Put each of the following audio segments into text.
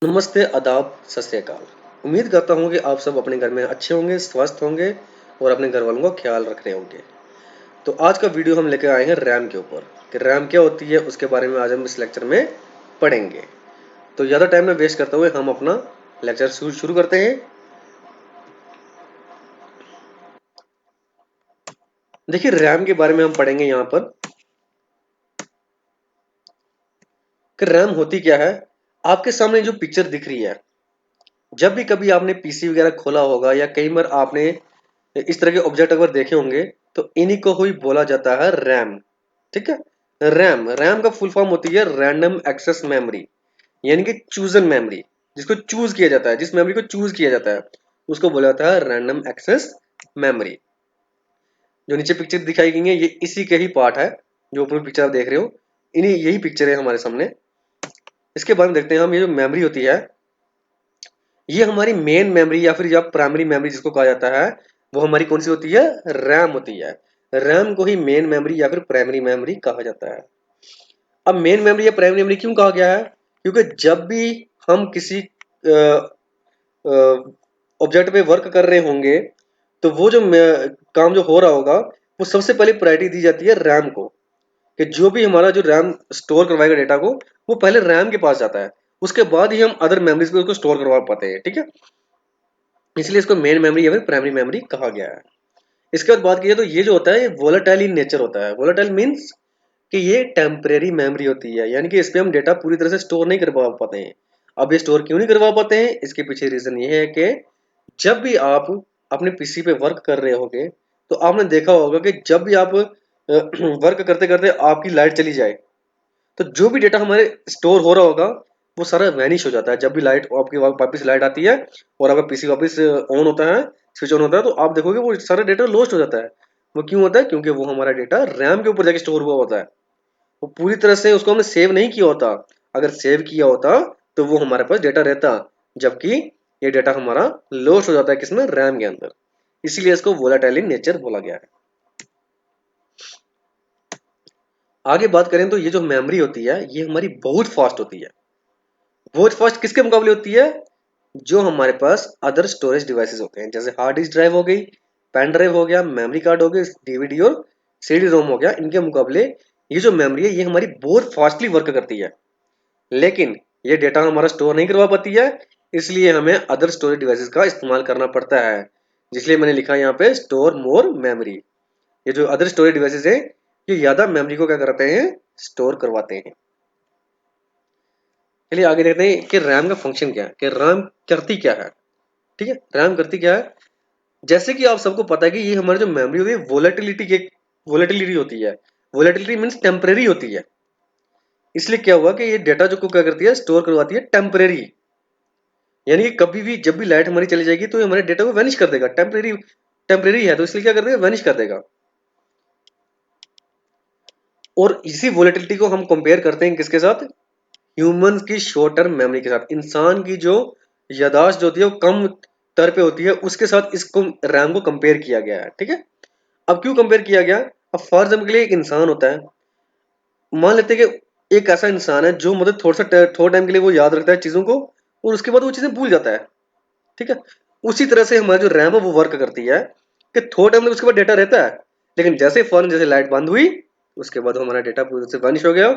नमस्ते, आदाब, सत श्री अकाल। उम्मीद करता हूँ कि आप सब अपने घर में अच्छे होंगे, स्वस्थ होंगे और अपने घर वालों का ख्याल रख रहे होंगे। तो आज का वीडियो हम लेकर आए हैं रैम के ऊपर कि रैम क्या होती है, उसके बारे में आज हम इस लेक्चर में पढ़ेंगे। तो ज़्यादा टाइम न वेस्ट करते हुए हम अपना लेक्चर शुरू करते हैं। देखिए, रैम के बारे में हम पढ़ेंगे यहाँ पर कि रैम होती क्या है। आपके सामने जो पिक्चर दिख रही है, जब भी कभी आपने पीसी वगैरह खोला होगा या कई बार आपने इस तरह के ऑब्जेक्ट अगर देखे होंगे, तो इन्हीं को ही बोला जाता है रैम। ठीक है। रैम रैम का फुल फॉर्म होती है रैंडम एक्सेस मेमोरी, यानी कि चूजन मेमोरी। जिसको चूज किया जाता है, जिस मेमोरी को चूज किया जाता है, उसको बोला जाता है रैंडम एक्सेस मेमोरी। जो नीचे पिक्चर दिखाई गई है, ये इसी के ही पार्ट है। जो ऊपर पिक्चर आप देख रहे हो, इन्हीं यही पिक्चर है हमारे सामने। इसके बाद में देखते हैं हम, ये जो मेमोरी होती है, ये हमारी मेन मेमोरी या फिर या प्राइमरी मेमोरी जिसको कहा जाता है, वो हमारी कौन सी होती है? रैम होती है। रैम को ही मेन मेमोरी या फिर प्राइमरी मेमोरी कहा जाता है। अब मेन मेमोरी या प्राइमरी मेमोरी क्यों कहा गया है? क्योंकि जब भी हम किसी ऑब्जेक्ट पे वर्क कर रहे होंगे, तो वो जो काम जो हो रहा होगा, वो सबसे पहले प्रायोरिटी दी जाती है रैम को। कि जो भी हमारा जो रैम स्टोर करवाएगा डेटा को, वो पहले रैम के पास जाता है। उसके बाद ही हम अदर मेमोरीज को उसको स्टोर करवा पाते हैं। ठीक है। इसलिए इसको मेन मेमोरी या फिर प्राइमरी मेमोरी कहा गया है। इसके बाद बात की तो ये जो होता है, ये वोलेटाइल इन नेचर होता है। वोलेटाइल मीन्स कि ये टेम्परेरी मेमोरी होती है, यानी कि इस पे हम डेटा पूरी तरह से स्टोर नहीं करवा पाते हैं। अब ये स्टोर क्यों नहीं करवा पाते हैं, इसके पीछे रीजन ये है कि जब भी आप अपने पीसी पे वर्क कर रहे होगे, तो आपने देखा होगा कि जब भी आप वर्क करते करते आपकी लाइट चली जाए, तो जो भी डेटा हमारे स्टोर हो रहा होगा, वो सारा वैनिश हो जाता है। जब भी लाइट आपकी वापस लाइट आती है और आपका पीसी वापस ऑन होता है, स्विच ऑन होता है, तो आप देखोगे वो सारा डेटा लॉस्ट हो जाता है। वो क्यों होता है? क्योंकि वो हमारा डेटा रैम के ऊपर जाके स्टोर हुआ होता है। वो पूरी तरह से उसको हमने सेव नहीं किया होता। अगर सेव किया होता, तो वो हमारे पास डेटा रहता, जबकि ये डेटा हमारा लॉस्ट हो जाता है किसमें? रैम के अंदर। इसीलिए इसको वोलाटाइल इन नेचर बोला गया है। आगे बात करें तो ये जो मेमोरी होती है, ये हमारी बहुत फास्ट होती है। बहुत फास्ट किसके मुकाबले होती है? जो हमारे पास अदर स्टोरेज डिवाइसेस होते हैं, जैसे हार्ड डिस्क ड्राइव हो गई, पेन ड्राइव हो गया, मेमोरी कार्ड हो गया, डीवीडी और सीडी रोम हो गया। इनके मुकाबले ये जो मेमोरी है, ये हमारी बहुत फास्टली वर्क करती है। लेकिन ये डेटा हमारा स्टोर नहीं करवा पाती है, इसलिए हमें अदर स्टोरेज डिवाइसेस का इस्तेमाल करना पड़ता है। जिसलिए मैंने लिखा है यहाँ पे स्टोर मोर मेमोरी। ये जो अदर स्टोरेज डिवाइसेस है, ये ज्यादा मेमोरी को क्या करते हैं? स्टोर करवाते हैं। चलिए आगे देखते हैं कि रैम का फंक्शन क्या है, कि रैम करती क्या है। ठीक है। रैम करती क्या है? जैसे कि आप सबको पता है कि ये हमारी जो मेमोरी होती है, वोलेटिलिटी होती है। वोलेटिलिटी मीन्स टेम्परेरी होती है। इसलिए क्या हुआ कि ये डेटा जो को क्या करती है? स्टोर करवाती है टेम्परेरी। यानी कि कभी भी जब भी लाइट हमारी चली जाएगी, तो ये हमारे डेटा को वैनिश कर देगा। टेम्परेरी टेम्परेरी है, तो इसलिए क्या कर देगा? वैनिश कर देगा। और इसी वोलेटिलिटी को हम कंपेयर करते हैं किसके साथ? ह्यूमन की शॉर्ट टर्म मेमोरी के साथ। इंसान की जो यादाश्त जो होती है, वो कम दर पे होती है, उसके साथ इसको रैम को कंपेयर किया गया है। ठीक है। अब क्यों कंपेयर किया गया? अब फॉर एग्जाम्पल के लिए एक इंसान होता है, मान लेते हैं कि एक ऐसा इंसान है जो मतलब थोड़ा टाइम के लिए वो याद रखता है चीजों को, और उसके बाद वो चीजें भूल जाता है। ठीक है। उसी तरह से हमारी जो रैम है वो वर्क करती है कि थोड़ा टाइम तक उसके बाद डेटा रहता है, लेकिन जैसे फौरन जैसे लाइट बंद हुई, उसके बाद हमारा डेटा पूरी तरह से वनिश हो गया।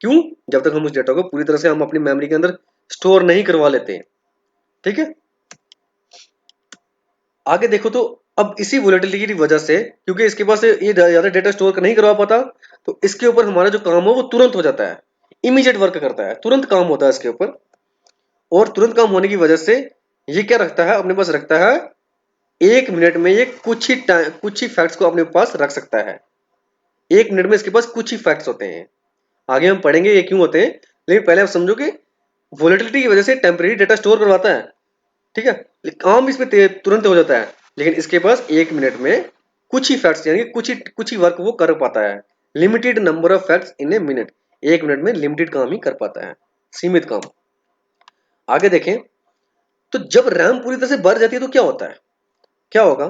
क्यों? जब तक हम उस डेटा को पूरी तरह से हम अपनी मेमोरी के अंदर स्टोर नहीं करवा लेते। ठीक है। आगे देखो तो अब इसी वोलेटिलिटी की वजह से, क्योंकि इसके पास ये ज्यादा डेटा स्टोर नहीं करवा पाता, तो इसके ऊपर हमारा जो काम है वो तुरंत हो जाता है। इमीडिएट वर्क करता है, तुरंत काम होता है इसके ऊपर। और तुरंत काम होने की वजह से ये क्या रखता है? अपने पास रखता है 1 मिनट में ये कुछ ही फैक्ट्स को अपने पास रख सकता है। 1 मिनट में इसके पास कुछ ही फैक्ट्स होते हैं। आगे हम पढ़ेंगे ये क्यों होते हैं, लेकिन पहले आप समझो कि वोलेटिलिटी की वजह से टेम्परेरी डेटा स्टोर करवाता है। ठीक है। काम इसमें तुरंत हो जाता है, लेकिन इसके पास 1 मिनट में कुछ ही फैक्ट्स, यानी कुछ ही वर्क वो कर पाता है। Limited number of facts in a minute. 1 minute में लिमिटेड काम ही कर पाता है, सीमित काम। आगे देखें तो जब रैम पूरी तरह से भर जाती है, तो क्या होता है? क्या होगा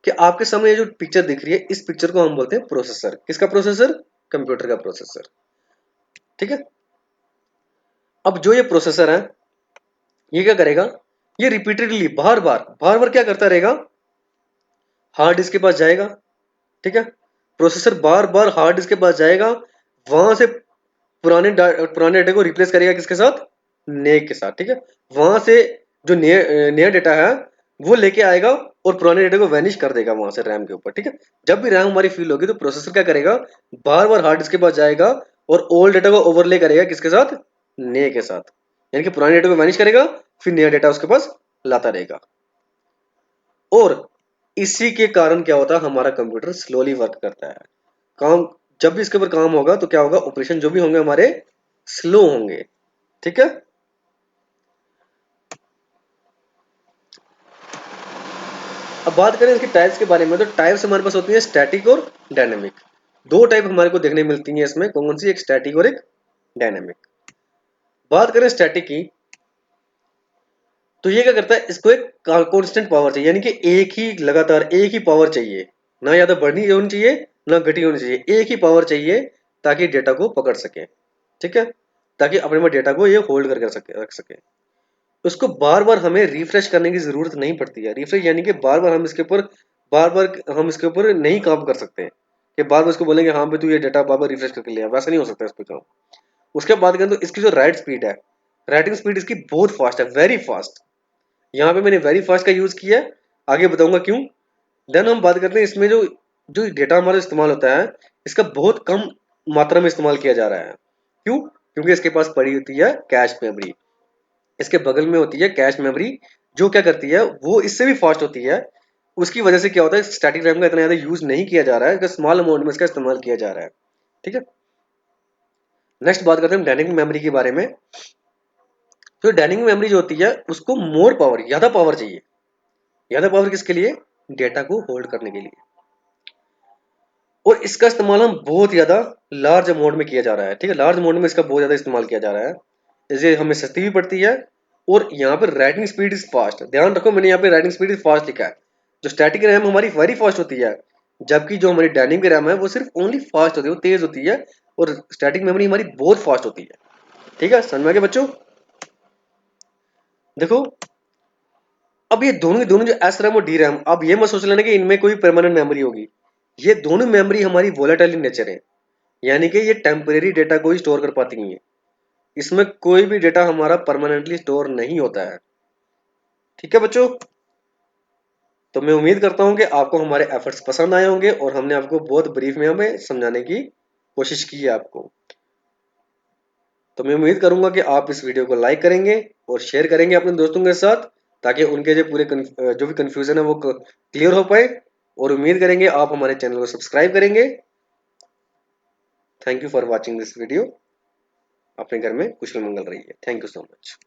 कि आपके सामने ये जो पिक्चर दिख रही है, इस पिक्चर को हम बोलते हैं प्रोसेसर। किसका प्रोसेसर? कंप्यूटर का प्रोसेसर। ठीक है। अब जो ये प्रोसेसर है, ये क्या करेगा, ये रिपीटेडली बार बार क्या करता रहेगा, हार्ड डिस्क के पास जाएगा, ठीक है। प्रोसेसर बार बार हार्ड डिस्क के पास जाएगा, वहां से पुराने डेटा को रिप्लेस करेगा किसके साथ, नए के साथ, ठीक है। वहां से जो नया डेटा है वो लेके आएगा और पुराने डेटा को वैनिश कर देगा वहां से रैम के ऊपर, ठीक है। जब भी रैम हमारी फील होगी तो प्रोसेसर क्या करेगा, बार बार हार्ड डिस्क के पास जाएगा और ओल्ड डेटा को ओवरले करेगा किसके साथ, नए के साथ, यानी कि पुराने डेटा को वैनिश करेगा, फिर नया डेटा उसके पास लाता रहेगा। और इसी के कारण क्या होता है, हमारा कंप्यूटर स्लोली वर्क करता है। काम जब भी इसके ऊपर काम होगा तो क्या होगा, ऑपरेशन जो भी होंगे हमारे स्लो होंगे, ठीक है। अब बात करें इसके टाइप्स के बारे में, तो टाइप्स हमारे पास होती है स्टैटिक और डायनेमिक। दो टाइप हमारे को देखने मिलती है इसमें, कौन सी, एक स्टैटिक और एक डायनेमिक। बात करें स्टैटिक की, तो ये क्या करता है, इसको एक कांस्टेंट पावर चाहिए, यानी कि एक ही लगातार एक ही पावर चाहिए, ना ज्यादा बढ़नी होनी चाहिए ना घटी होनी चाहिए, एक ही पावर चाहिए ताकि डेटा को पकड़ सके, ठीक है, ताकि अपने में डेटा को ये होल्ड करके रख सके। उसको बार बार हमें रिफ्रेश करने की जरूरत नहीं पड़ती है। रिफ्रेश यानी कि बार बार हम इसके ऊपर नहीं काम कर सकते कि बार बार उसको बोलेंगे हाँ भाई तू ये डेटा बार बार रिफ्रेश करके लिया, वैसा नहीं हो सकता इस पे काम। उसके बाद करें तो इसकी जो राइट स्पीड है, राइटिंग स्पीड इसकी बहुत फास्ट है, वेरी फास्ट। यहाँ पे मैंने वेरी फास्ट का यूज किया है, आगे बताऊंगा क्यों। देन हम बात करते हैं इसमें जो जो डेटा हमारा इस्तेमाल होता है, इसका बहुत कम मात्रा में इस्तेमाल किया जा रहा है। क्यों, क्योंकि इसके पास पड़ी होती है कैश मेमोरी, इसके बगल में होती है कैश मेमोरी, जो क्या करती है वो इससे भी फास्ट होती है। उसकी वजह से क्या होता है, स्टैटिक रैम का इतना ज्यादा यूज नहीं किया जा रहा है, स्मॉल अमाउंट में इसका इस्तेमाल किया जा रहा है, ठीक है। नेक्स्ट बात करते हैं डायनेमिक मेमोरी के बारे में। तो डायनेमिक मेमोरी जो होती है उसको मोर पावर, ज्यादा पावर चाहिए। ज्यादा पावर किसके लिए, डेटा को होल्ड करने के लिए। और इसका इस्तेमाल हम बहुत ज्यादा लार्ज अमाउंट में किया जा रहा है, ठीक है, लार्ज अमाउंट में इसका बहुत ज्यादा इस्तेमाल किया जा रहा है, इसे हमें सस्ती भी पड़ती है। और यहाँ पर राइटिंग स्पीड इज फास्ट, ध्यान रखो मैंने यहाँ पे राइटिंग स्पीड इज फास्ट लिखा है। जो स्टैटिक रैम हमारी वेरी फास्ट होती है, जबकि जो हमारी डायनेमिक रैम है वो सिर्फ ओनली फास्ट होती है, वो तेज होती है। और स्टैटिक मेमोरी हमारी बहुत फास्ट होती है, ठीक है, समझ में आ गया बच्चों। देखो अब ये दोनों की दोनों जो एस रैम और डी रैम, अब ये मत सोच लेना कि इनमें कोई परमानेंट मेमोरी होगी। ये दोनों मेमोरी हमारी वोलेटाइल इन नेचर है, यानी कि ये टेम्परेरी डेटा को ही स्टोर कर पाती हैं। इसमें कोई भी डेटा हमारा परमानेंटली स्टोर नहीं होता है, ठीक है बच्चों। तो मैं उम्मीद करता हूं कि आपको हमारे एफर्ट्स पसंद आए होंगे और हमने आपको बहुत ब्रीफ में हमें समझाने की कोशिश की है आपको। तो मैं उम्मीद करूंगा कि आप इस वीडियो को लाइक करेंगे और शेयर करेंगे अपने दोस्तों के साथ, ताकि उनके जो भी कंफ्यूजन है वो क्लियर हो पाए। और उम्मीद करेंगे आप हमारे चैनल को सब्सक्राइब करेंगे। Thank you for watching this video. अपने घर में कुशल मंगल रहिए। Thank you so much.